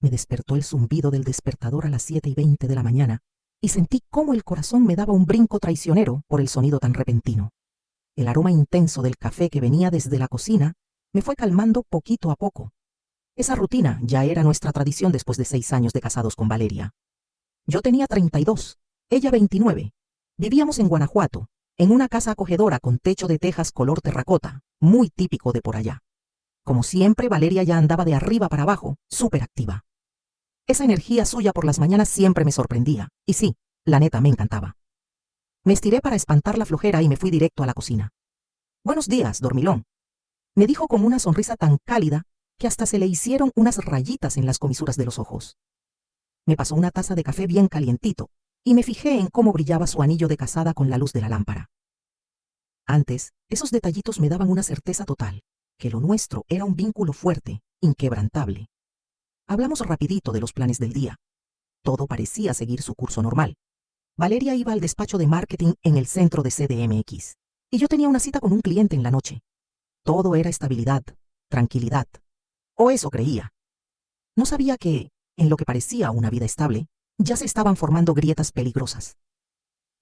Me despertó el zumbido del despertador a las 7:20 de la mañana y sentí cómo el corazón me daba un brinco traicionero por el sonido tan repentino. El aroma intenso del café que venía desde la cocina me fue calmando poquito a poco. Esa rutina ya era nuestra tradición después de 6 años de casados con Valeria. Yo tenía 32, ella 29. Vivíamos en Guanajuato, en una casa acogedora con techo de tejas color terracota, muy típico de por allá. Como siempre, Valeria ya andaba de arriba para abajo, súper activa. Esa energía suya por las mañanas siempre me sorprendía, y sí, la neta me encantaba. Me estiré para espantar la flojera y me fui directo a la cocina. «Buenos días, dormilón», me dijo con una sonrisa tan cálida que hasta se le hicieron unas rayitas en las comisuras de los ojos. Me pasó una taza de café bien calientito y me fijé en cómo brillaba su anillo de casada con la luz de la lámpara. Antes, esos detallitos me daban una certeza total, que lo nuestro era un vínculo fuerte, inquebrantable. Hablamos rapidito de los planes del día. Todo parecía seguir su curso normal. Valeria iba al despacho de marketing en el centro de CDMX, y yo tenía una cita con un cliente en la noche. Todo era estabilidad, tranquilidad. O eso creía. No sabía que, en lo que parecía una vida estable, ya se estaban formando grietas peligrosas.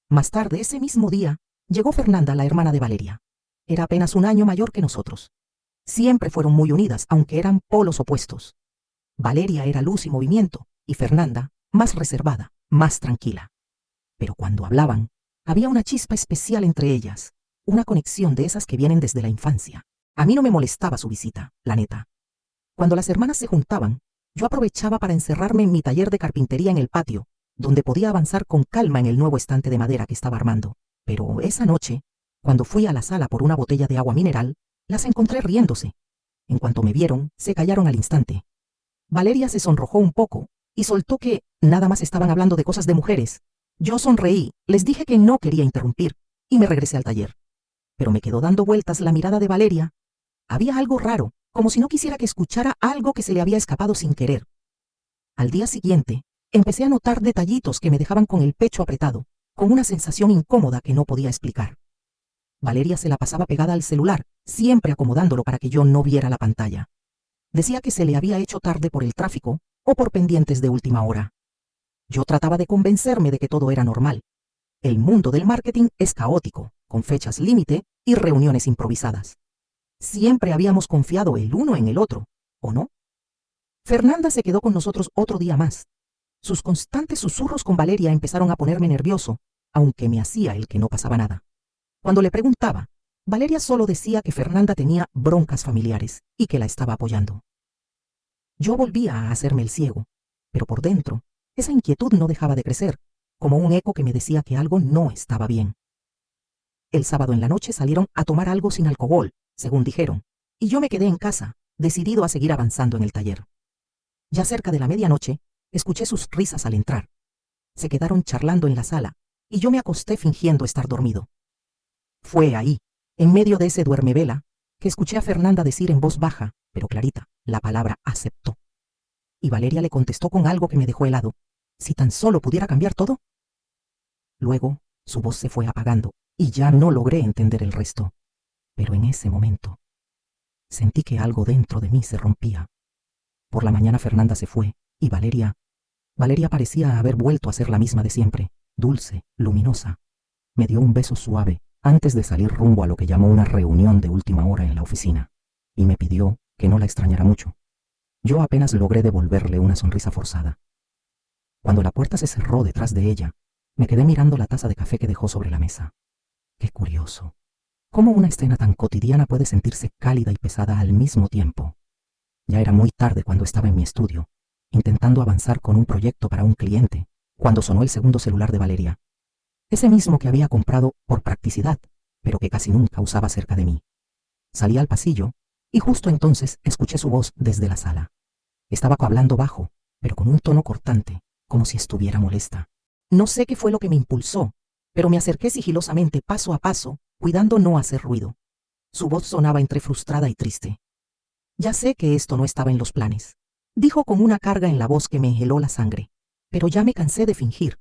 Más tarde, ese mismo día, llegó Fernanda, la hermana de Valeria. Era apenas un año mayor que nosotros. Siempre fueron muy unidas, aunque eran polos opuestos. Valeria era luz y movimiento, y Fernanda, más reservada, más tranquila. Pero cuando hablaban, había una chispa especial entre ellas, una conexión de esas que vienen desde la infancia. A mí no me molestaba su visita, la neta. Cuando las hermanas se juntaban, yo aprovechaba para encerrarme en mi taller de carpintería en el patio, donde podía avanzar con calma en el nuevo estante de madera que estaba armando. Pero esa noche, cuando fui a la sala por una botella de agua mineral, las encontré riéndose. En cuanto me vieron, se callaron al instante. Valeria se sonrojó un poco y soltó que nada más estaban hablando de cosas de mujeres. Yo sonreí, les dije que no quería interrumpir y me regresé al taller. Pero me quedó dando vueltas la mirada de Valeria. Había algo raro, como si no quisiera que escuchara algo que se le había escapado sin querer. Al día siguiente, empecé a notar detallitos que me dejaban con el pecho apretado, con una sensación incómoda que no podía explicar. Valeria se la pasaba pegada al celular, siempre acomodándolo para que yo no viera la pantalla. Decía que se le había hecho tarde por el tráfico o por pendientes de última hora. Yo trataba de convencerme de que todo era normal. El mundo del marketing es caótico, con fechas límite y reuniones improvisadas. Siempre habíamos confiado el uno en el otro, ¿o no? Fernanda se quedó con nosotros otro día más. Sus constantes susurros con Valeria empezaron a ponerme nervioso, aunque me hacía el que no pasaba nada. Cuando le preguntaba, Valeria solo decía que Fernanda tenía broncas familiares y que la estaba apoyando. Yo volvía a hacerme el ciego, pero por dentro, esa inquietud no dejaba de crecer, como un eco que me decía que algo no estaba bien. El sábado en la noche salieron a tomar algo sin alcohol, según dijeron, y yo me quedé en casa, decidido a seguir avanzando en el taller. Ya cerca de la medianoche, escuché sus risas al entrar. Se quedaron charlando en la sala, y yo me acosté fingiendo estar dormido. Fue ahí, en medio de ese duermevela, que escuché a Fernanda decir en voz baja, pero clarita, la palabra aceptó. Y Valeria le contestó con algo que me dejó helado. Si tan solo pudiera cambiar todo. Luego, su voz se fue apagando, y ya no logré entender el resto. Pero en ese momento, sentí que algo dentro de mí se rompía. Por la mañana Fernanda se fue, y Valeria parecía haber vuelto a ser la misma de siempre, dulce, luminosa. Me dio un beso suave antes de salir rumbo a lo que llamó una reunión de última hora en la oficina, y me pidió que no la extrañara mucho. Yo apenas logré devolverle una sonrisa forzada. Cuando la puerta se cerró detrás de ella, me quedé mirando la taza de café que dejó sobre la mesa. Qué curioso. ¿Cómo una escena tan cotidiana puede sentirse cálida y pesada al mismo tiempo? Ya era muy tarde cuando estaba en mi estudio, intentando avanzar con un proyecto para un cliente, cuando sonó el segundo celular de Valeria. Ese mismo que había comprado por practicidad, pero que casi nunca usaba cerca de mí. Salí al pasillo, y justo entonces escuché su voz desde la sala. Estaba hablando bajo, pero con un tono cortante, como si estuviera molesta. No sé qué fue lo que me impulsó, pero me acerqué sigilosamente paso a paso, cuidando no hacer ruido. Su voz sonaba entre frustrada y triste. «Ya sé que esto no estaba en los planes», dijo con una carga en la voz que me heló la sangre, «pero ya me cansé de fingir».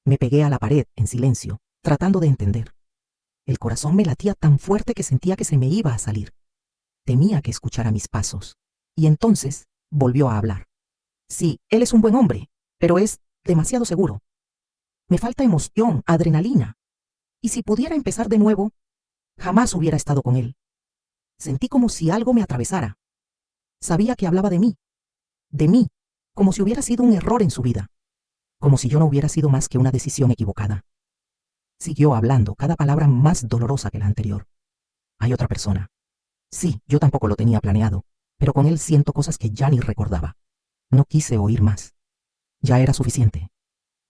Me pegué a la pared, en silencio, tratando de entender. El corazón me latía tan fuerte que sentía que se me iba a salir. Temía que escuchara mis pasos. Y entonces volvió a hablar. Sí, él es un buen hombre, pero es demasiado seguro. Me falta emoción, adrenalina. Y si pudiera empezar de nuevo, jamás hubiera estado con él. Sentí como si algo me atravesara. Sabía que hablaba de mí, como si hubiera sido un error en su vida, como si yo no hubiera sido más que una decisión equivocada. Siguió hablando, cada palabra más dolorosa que la anterior. Hay otra persona. Sí, yo tampoco lo tenía planeado, pero con él siento cosas que ya ni recordaba. No quise oír más. Ya era suficiente.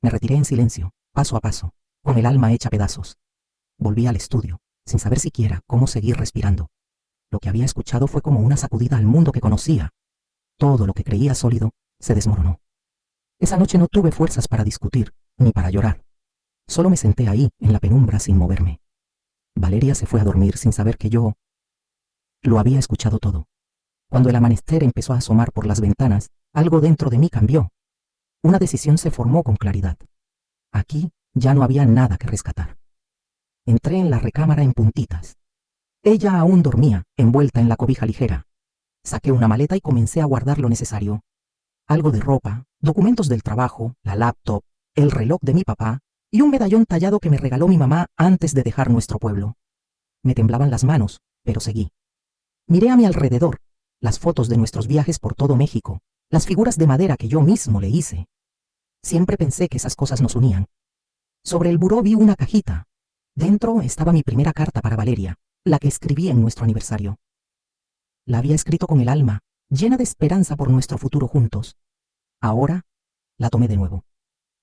Me retiré en silencio, paso a paso, con el alma hecha pedazos. Volví al estudio, sin saber siquiera cómo seguir respirando. Lo que había escuchado fue como una sacudida al mundo que conocía. Todo lo que creía sólido se desmoronó. Esa noche no tuve fuerzas para discutir, ni para llorar. Solo me senté ahí, en la penumbra, sin moverme. Valeria se fue a dormir sin saber que yo lo había escuchado todo. Cuando el amanecer empezó a asomar por las ventanas, algo dentro de mí cambió. Una decisión se formó con claridad. Aquí ya no había nada que rescatar. Entré en la recámara en puntitas. Ella aún dormía, envuelta en la cobija ligera. Saqué una maleta y comencé a guardar lo necesario. Algo de ropa, documentos del trabajo, la laptop, el reloj de mi papá y un medallón tallado que me regaló mi mamá antes de dejar nuestro pueblo. Me temblaban las manos, pero seguí. Miré a mi alrededor, las fotos de nuestros viajes por todo México, las figuras de madera que yo mismo le hice. Siempre pensé que esas cosas nos unían. Sobre el buró vi una cajita. Dentro estaba mi primera carta para Valeria, la que escribí en nuestro aniversario. La había escrito con el alma, llena de esperanza por nuestro futuro juntos. Ahora la tomé de nuevo.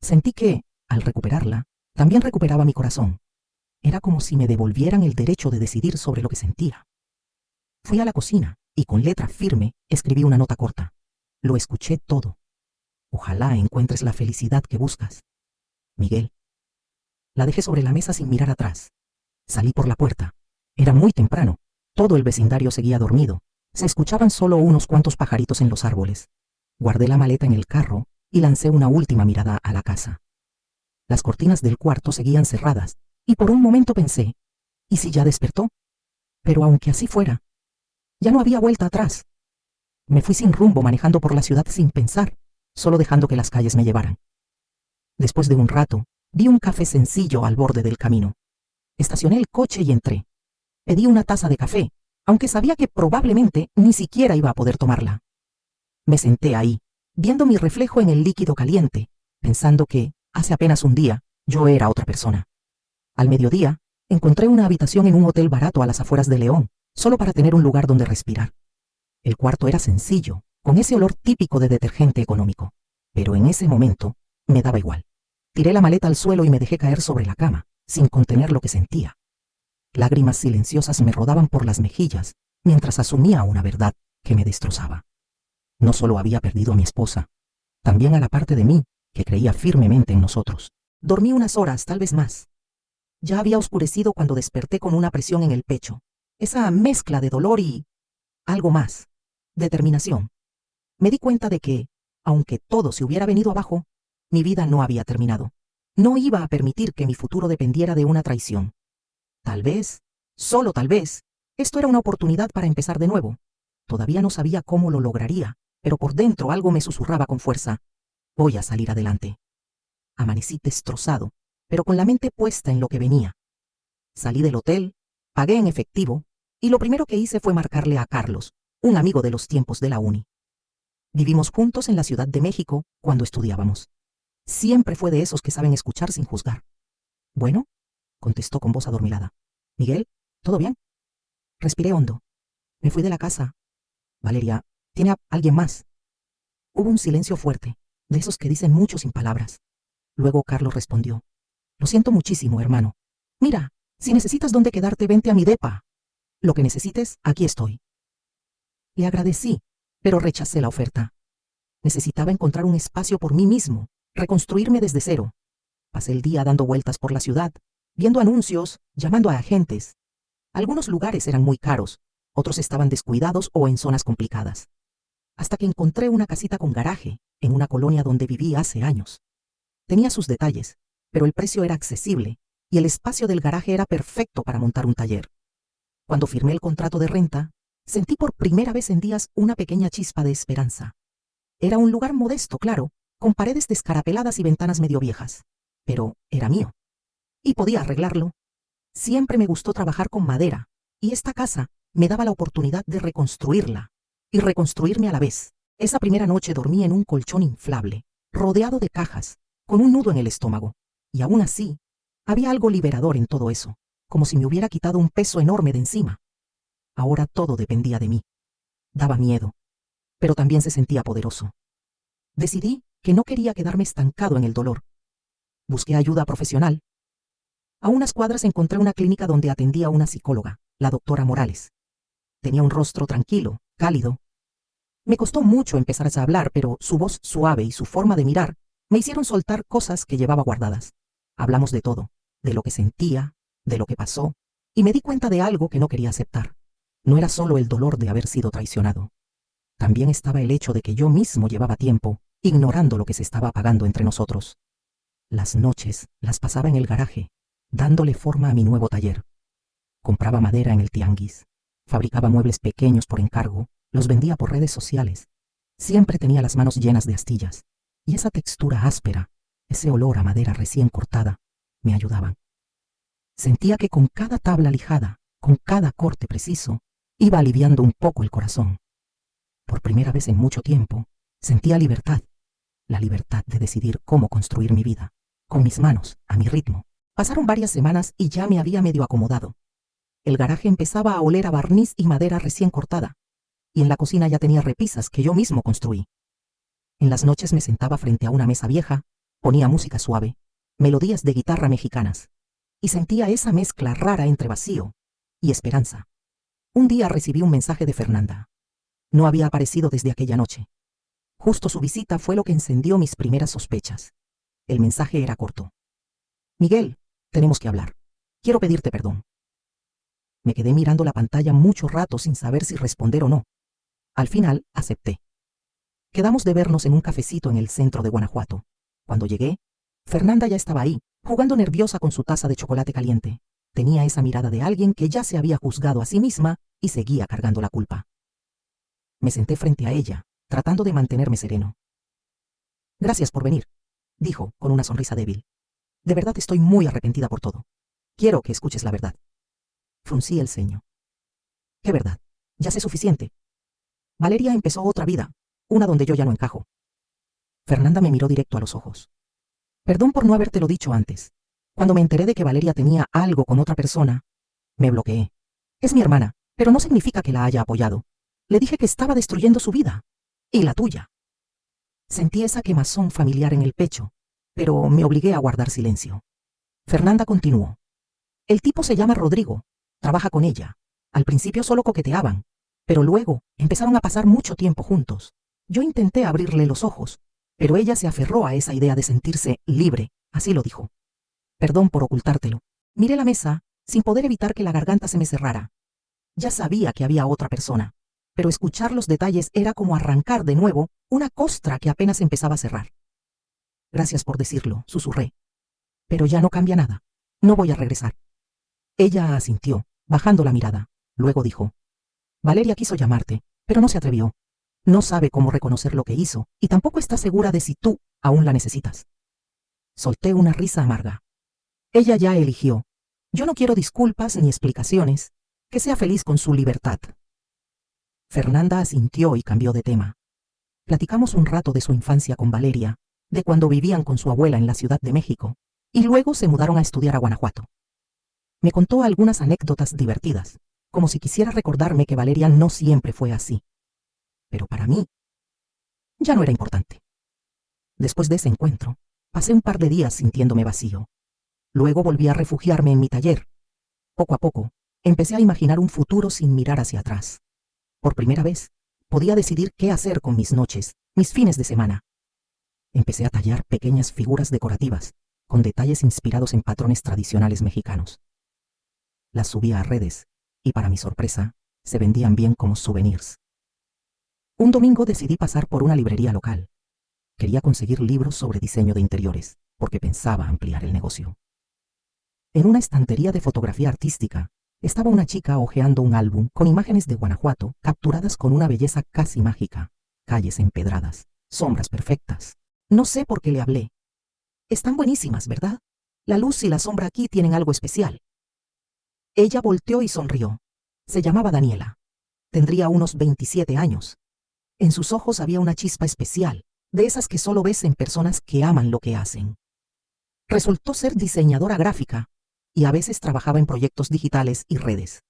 Sentí que, al recuperarla, también recuperaba mi corazón. Era como si me devolvieran el derecho de decidir sobre lo que sentía. Fui a la cocina y con letra firme escribí una nota corta. Lo escuché todo. Ojalá encuentres la felicidad que buscas. Miguel. La dejé sobre la mesa sin mirar atrás. Salí por la puerta. Era muy temprano. Todo el vecindario seguía dormido. Se escuchaban solo unos cuantos pajaritos en los árboles. Guardé la maleta en el carro y lancé una última mirada a la casa. Las cortinas del cuarto seguían cerradas y por un momento pensé, ¿y si ya despertó? Pero aunque así fuera, ya no había vuelta atrás. Me fui sin rumbo manejando por la ciudad sin pensar, solo dejando que las calles me llevaran. Después de un rato, vi un café sencillo al borde del camino. Estacioné el coche y entré. Pedí una taza de café, aunque sabía que probablemente ni siquiera iba a poder tomarla. Me senté ahí, viendo mi reflejo en el líquido caliente, pensando que, hace apenas un día, yo era otra persona. Al mediodía, encontré una habitación en un hotel barato a las afueras de León, solo para tener un lugar donde respirar. El cuarto era sencillo, con ese olor típico de detergente económico. Pero en ese momento, me daba igual. Tiré la maleta al suelo y me dejé caer sobre la cama, sin contener lo que sentía. Lágrimas silenciosas me rodaban por las mejillas, mientras asumía una verdad que me destrozaba. No solo había perdido a mi esposa, también a la parte de mí que creía firmemente en nosotros. Dormí unas horas, tal vez más. Ya había oscurecido cuando desperté con una presión en el pecho. Esa mezcla de dolor y algo más, determinación. Me di cuenta de que, aunque todo se hubiera venido abajo, mi vida no había terminado. No iba a permitir que mi futuro dependiera de una traición. Tal vez, solo tal vez, esto era una oportunidad para empezar de nuevo. Todavía no sabía cómo lo lograría, pero por dentro algo me susurraba con fuerza. Voy a salir adelante. Amanecí destrozado, pero con la mente puesta en lo que venía. Salí del hotel, pagué en efectivo, y lo primero que hice fue marcarle a Carlos, un amigo de los tiempos de la uni. Vivimos juntos en la Ciudad de México cuando estudiábamos. Siempre fue de esos que saben escuchar sin juzgar. Bueno, contestó con voz adormilada. Miguel, ¿todo bien? Respiré hondo. Me fui de la casa. Valeria, ¿tiene a alguien más? Hubo un silencio fuerte, de esos que dicen mucho sin palabras. Luego Carlos respondió. Lo siento muchísimo, hermano. Mira, si necesitas dónde quedarte, vente a mi depa. Lo que necesites, aquí estoy. Le agradecí, pero rechacé la oferta. Necesitaba encontrar un espacio por mí mismo, reconstruirme desde cero. Pasé el día dando vueltas por la ciudad, viendo anuncios, llamando a agentes. Algunos lugares eran muy caros, otros estaban descuidados o en zonas complicadas. Hasta que encontré una casita con garaje, en una colonia donde viví hace años. Tenía sus detalles, pero el precio era accesible, y el espacio del garaje era perfecto para montar un taller. Cuando firmé el contrato de renta, sentí por primera vez en días una pequeña chispa de esperanza. Era un lugar modesto, claro, con paredes descarapeladas y ventanas medio viejas, pero era mío, y podía arreglarlo. Siempre me gustó trabajar con madera, y esta casa me daba la oportunidad de reconstruirla, y reconstruirme a la vez. Esa primera noche dormí en un colchón inflable, rodeado de cajas, con un nudo en el estómago, y aún así, había algo liberador en todo eso, como si me hubiera quitado un peso enorme de encima. Ahora todo dependía de mí. Daba miedo, pero también se sentía poderoso. Decidí que no quería quedarme estancado en el dolor. Busqué ayuda profesional. A unas cuadras encontré una clínica donde atendía a una psicóloga, la doctora Morales. Tenía un rostro tranquilo, cálido. Me costó mucho empezar a hablar, pero su voz suave y su forma de mirar me hicieron soltar cosas que llevaba guardadas. Hablamos de todo, de lo que sentía, de lo que pasó, y me di cuenta de algo que no quería aceptar. No era solo el dolor de haber sido traicionado. También estaba el hecho de que yo mismo llevaba tiempo ignorando lo que se estaba apagando entre nosotros. Las noches las pasaba en el garaje, dándole forma a mi nuevo taller. Compraba madera en el tianguis, fabricaba muebles pequeños por encargo, los vendía por redes sociales. Siempre tenía las manos llenas de astillas, y esa textura áspera, ese olor a madera recién cortada, me ayudaban. Sentía que con cada tabla lijada, con cada corte preciso, iba aliviando un poco el corazón. Por primera vez en mucho tiempo, sentía libertad, la libertad de decidir cómo construir mi vida, con mis manos, a mi ritmo. Pasaron varias semanas y ya me había medio acomodado. El garaje empezaba a oler a barniz y madera recién cortada, y en la cocina ya tenía repisas que yo mismo construí. En las noches me sentaba frente a una mesa vieja, ponía música suave, melodías de guitarra mexicanas, y sentía esa mezcla rara entre vacío y esperanza. Un día recibí un mensaje de Fernanda. No había aparecido desde aquella noche. Justo su visita fue lo que encendió mis primeras sospechas. El mensaje era corto. Miguel, tenemos que hablar. Quiero pedirte perdón. Me quedé mirando la pantalla mucho rato sin saber si responder o no. Al final, acepté. Quedamos de vernos en un cafecito en el centro de Guanajuato. Cuando llegué, Fernanda ya estaba ahí, jugando nerviosa con su taza de chocolate caliente. Tenía esa mirada de alguien que ya se había juzgado a sí misma y seguía cargando la culpa. Me senté frente a ella, tratando de mantenerme sereno. Gracias por venir, dijo, con una sonrisa débil. De verdad estoy muy arrepentida por todo. Quiero que escuches la verdad. Fruncí el ceño. ¿Qué verdad? Ya sé suficiente. Valeria empezó otra vida, una donde yo ya no encajo. Fernanda me miró directo a los ojos. Perdón por no habértelo dicho antes. Cuando me enteré de que Valeria tenía algo con otra persona, me bloqueé. Es mi hermana, pero no significa que la haya apoyado. Le dije que estaba destruyendo su vida. Y la tuya. Sentí esa quemazón familiar en el pecho, pero me obligué a guardar silencio. Fernanda continuó. El tipo se llama Rodrigo. Trabaja con ella. Al principio solo coqueteaban, pero luego empezaron a pasar mucho tiempo juntos. Yo intenté abrirle los ojos, pero ella se aferró a esa idea de sentirse libre, así lo dijo. Perdón por ocultártelo. Miré la mesa, sin poder evitar que la garganta se me cerrara. Ya sabía que había otra persona, pero escuchar los detalles era como arrancar de nuevo una costra que apenas empezaba a cerrar. Gracias por decirlo, susurré. Pero ya no cambia nada. No voy a regresar. Ella asintió, bajando la mirada. Luego dijo, Valeria quiso llamarte, pero no se atrevió. No sabe cómo reconocer lo que hizo, y tampoco está segura de si tú aún la necesitas. Solté una risa amarga. Ella ya eligió. Yo no quiero disculpas ni explicaciones. Que sea feliz con su libertad. Fernanda asintió y cambió de tema. Platicamos un rato de su infancia con Valeria, de cuando vivían con su abuela en la Ciudad de México, y luego se mudaron a estudiar a Guanajuato. Me contó algunas anécdotas divertidas, como si quisiera recordarme que Valeria no siempre fue así. Pero para mí, ya no era importante. Después de ese encuentro, pasé un par de días sintiéndome vacío. Luego volví a refugiarme en mi taller. Poco a poco, empecé a imaginar un futuro sin mirar hacia atrás. Por primera vez, podía decidir qué hacer con mis noches, mis fines de semana. Empecé a tallar pequeñas figuras decorativas, con detalles inspirados en patrones tradicionales mexicanos. Las subía a redes, y para mi sorpresa, se vendían bien como souvenirs. Un domingo decidí pasar por una librería local. Quería conseguir libros sobre diseño de interiores, porque pensaba ampliar el negocio. En una estantería de fotografía artística, estaba una chica hojeando un álbum con imágenes de Guanajuato capturadas con una belleza casi mágica, calles empedradas, sombras perfectas. No sé por qué le hablé. Están buenísimas, ¿verdad? La luz y la sombra aquí tienen algo especial. Ella volteó y sonrió. Se llamaba Daniela. Tendría unos 27 años. En sus ojos había una chispa especial, de esas que solo ves en personas que aman lo que hacen. Resultó ser diseñadora gráfica y a veces trabajaba en proyectos digitales y redes.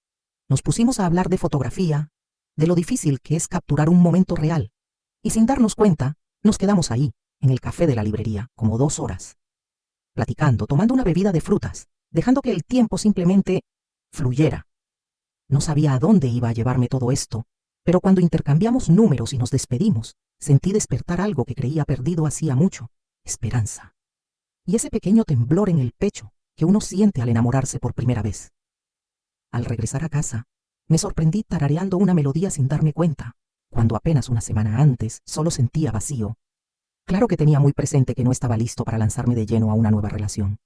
Nos pusimos a hablar de fotografía, de lo difícil que es capturar un momento real, y sin darnos cuenta, nos quedamos ahí, en el café de la librería, como 2 horas, platicando, tomando una bebida de frutas, dejando que el tiempo simplemente fluyera. No sabía a dónde iba a llevarme todo esto, pero cuando intercambiamos números y nos despedimos, sentí despertar algo que creía perdido hacía mucho: esperanza. Y ese pequeño temblor en el pecho que uno siente al enamorarse por primera vez. Al regresar a casa, me sorprendí tarareando una melodía sin darme cuenta, cuando apenas una semana antes solo sentía vacío. Claro que tenía muy presente que no estaba listo para lanzarme de lleno a una nueva relación.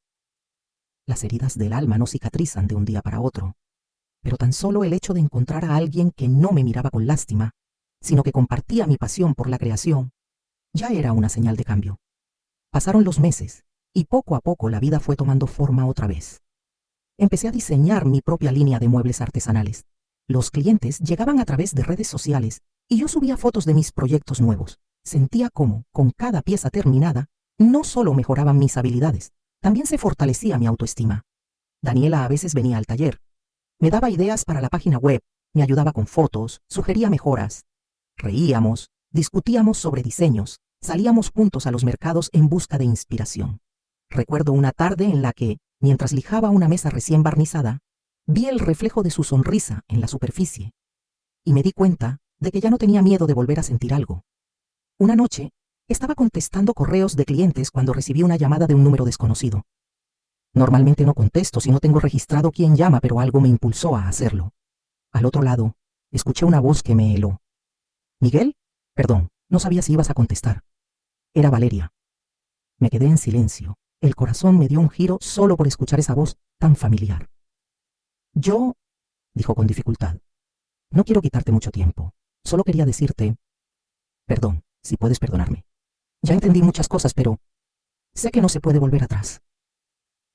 Las heridas del alma no cicatrizan de un día para otro, pero tan solo el hecho de encontrar a alguien que no me miraba con lástima, sino que compartía mi pasión por la creación, ya era una señal de cambio. Pasaron los meses, y poco a poco la vida fue tomando forma otra vez. Empecé a diseñar mi propia línea de muebles artesanales. Los clientes llegaban a través de redes sociales y yo subía fotos de mis proyectos nuevos. Sentía cómo, con cada pieza terminada, no solo mejoraban mis habilidades, también se fortalecía mi autoestima. Daniela a veces venía al taller. Me daba ideas para la página web, me ayudaba con fotos, sugería mejoras. Reíamos, discutíamos sobre diseños, salíamos juntos a los mercados en busca de inspiración. Recuerdo una tarde en la que, mientras lijaba una mesa recién barnizada, vi el reflejo de su sonrisa en la superficie y me di cuenta de que ya no tenía miedo de volver a sentir algo. Una noche, estaba contestando correos de clientes cuando recibí una llamada de un número desconocido. Normalmente no contesto si no tengo registrado quién llama, pero algo me impulsó a hacerlo. Al otro lado, escuché una voz que me heló. ¿Miguel? Perdón, no sabía si ibas a contestar. Era Valeria. Me quedé en silencio. El corazón me dio un giro solo por escuchar esa voz tan familiar. Yo, dijo con dificultad, no quiero quitarte mucho tiempo. Solo quería decirte, perdón, si puedes perdonarme. Ya entendí muchas cosas, pero sé que no se puede volver atrás.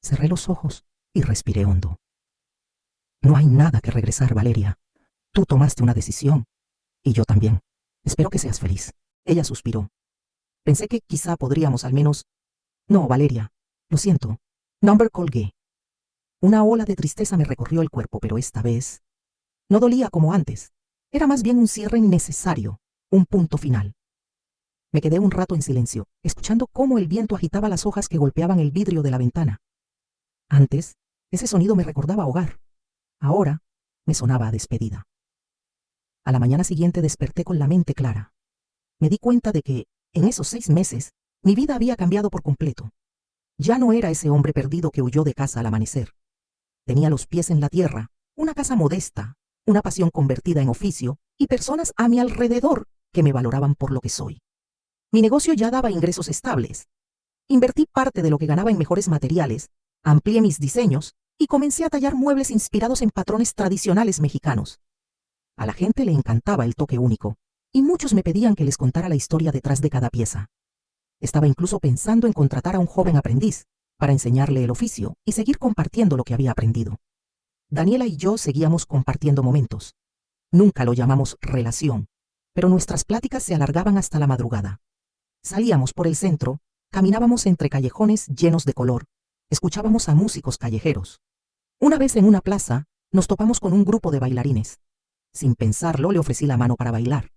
Cerré los ojos y respiré hondo. No hay nada que regresar, Valeria. Tú tomaste una decisión, y yo también. Espero que seas feliz. Ella suspiró. Pensé que quizá podríamos al menos... No, Valeria, lo siento. Number colgué. Una ola de tristeza me recorrió el cuerpo, pero esta vez no dolía como antes. Era más bien un cierre innecesario, un punto final. Me quedé un rato en silencio, escuchando cómo el viento agitaba las hojas que golpeaban el vidrio de la ventana. Antes, ese sonido me recordaba hogar. Ahora, me sonaba a despedida. A la mañana siguiente desperté con la mente clara. Me di cuenta de que, en esos 6 meses, mi vida había cambiado por completo. Ya no era ese hombre perdido que huyó de casa al amanecer. Tenía los pies en la tierra, una casa modesta, una pasión convertida en oficio y personas a mi alrededor que me valoraban por lo que soy. Mi negocio ya daba ingresos estables. Invertí parte de lo que ganaba en mejores materiales, amplié mis diseños y comencé a tallar muebles inspirados en patrones tradicionales mexicanos. A la gente le encantaba el toque único, y muchos me pedían que les contara la historia detrás de cada pieza. Estaba incluso pensando en contratar a un joven aprendiz para enseñarle el oficio y seguir compartiendo lo que había aprendido. Daniela y yo seguíamos compartiendo momentos. Nunca lo llamamos relación, pero nuestras pláticas se alargaban hasta la madrugada. Salíamos por el centro, caminábamos entre callejones llenos de color, escuchábamos a músicos callejeros. Una vez en una plaza, nos topamos con un grupo de bailarines. Sin pensarlo, le ofrecí la mano para bailar.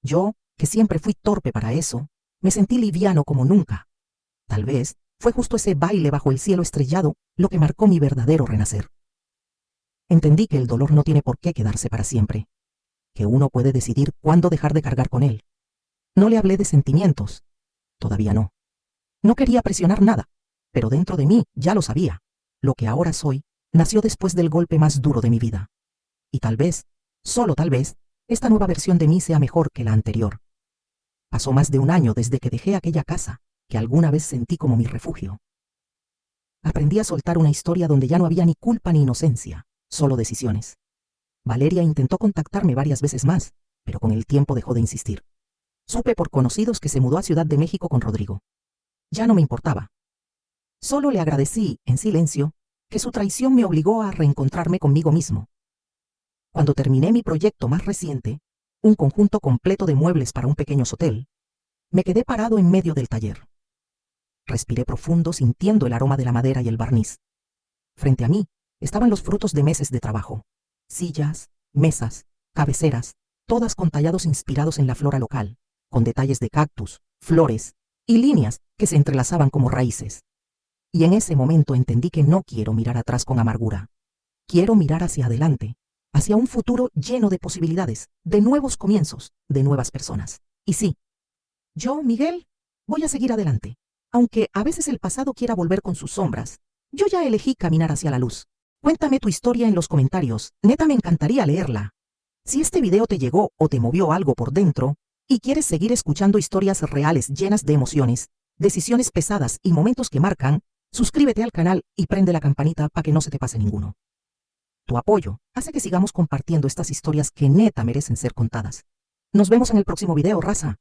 Yo, que siempre fui torpe para eso, me sentí liviano como nunca. Tal vez fue justo ese baile bajo el cielo estrellado lo que marcó mi verdadero renacer. Entendí que el dolor no tiene por qué quedarse para siempre, que uno puede decidir cuándo dejar de cargar con él. No le hablé de sentimientos. Todavía no. No quería presionar nada, pero dentro de mí ya lo sabía. Lo que ahora soy nació después del golpe más duro de mi vida. Y tal vez, solo tal vez, esta nueva versión de mí sea mejor que la anterior. Pasó más de un año desde que dejé aquella casa, que alguna vez sentí como mi refugio. Aprendí a soltar una historia donde ya no había ni culpa ni inocencia, solo decisiones. Valeria intentó contactarme varias veces más, pero con el tiempo dejó de insistir. Supe por conocidos que se mudó a Ciudad de México con Rodrigo. Ya no me importaba. Solo le agradecí, en silencio, que su traición me obligó a reencontrarme conmigo mismo. Cuando terminé mi proyecto más reciente, un conjunto completo de muebles para un pequeño hotel, me quedé parado en medio del taller. Respiré profundo sintiendo el aroma de la madera y el barniz. Frente a mí estaban los frutos de meses de trabajo. Sillas, mesas, cabeceras, todas con tallados inspirados en la flora local, con detalles de cactus, flores y líneas que se entrelazaban como raíces. Y en ese momento entendí que no quiero mirar atrás con amargura. Quiero mirar hacia adelante, hacia un futuro lleno de posibilidades, de nuevos comienzos, de nuevas personas. Y sí, yo, Miguel, voy a seguir adelante. Aunque a veces el pasado quiera volver con sus sombras, yo ya elegí caminar hacia la luz. Cuéntame tu historia en los comentarios, neta me encantaría leerla. Si este video te llegó o te movió algo por dentro, y quieres seguir escuchando historias reales llenas de emociones, decisiones pesadas y momentos que marcan, suscríbete al canal y prende la campanita para que no se te pase ninguno. Tu apoyo hace que sigamos compartiendo estas historias que neta merecen ser contadas. Nos vemos en el próximo video, raza.